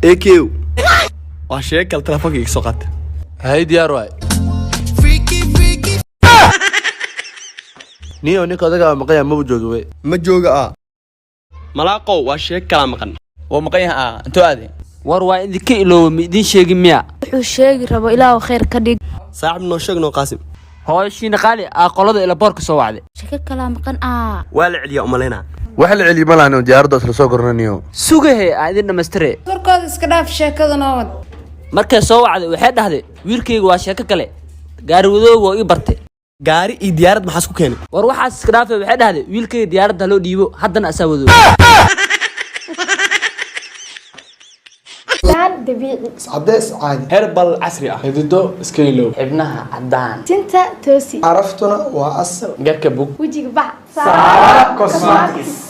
AQ وشيك التلفون يسقط هاي ديار واي نيو نيكو دغا مقيا ما جوجو ما جوجا ملاقو وشيك كلام مقن ومقيا انتو ادي war waa idinka iloow midin sheegi miya wuxuu sheegi rabo ilaahu khayr ka dhig صاحب نو شيغنو قاسم hooyashiina qaali qolada ila boorka soo wacday shaka kala maqan ولا عليا املينا waxa la celiyo malaano diyaarada isla soo kornaniyo sugahay aadin dhameystire warkooda iska dhaaf sheekada noo wad markay soo wacday waxay dhahday wiilkaygu waa sheeko kale gaari wadoogo ii bartay gaari iyo diyaarad maxaa isku keenay war waxaas iska dhaafay waxay dhahday wiilkayga diyaaradda loo dhiibo haddana asaa wado dabiici عدس عادي هربل عصري خديدو اسكيلو xibnaha cadaan tinta toosi عرفتنا وأصل جاكبوك wejiga bac سارة كوسماتكس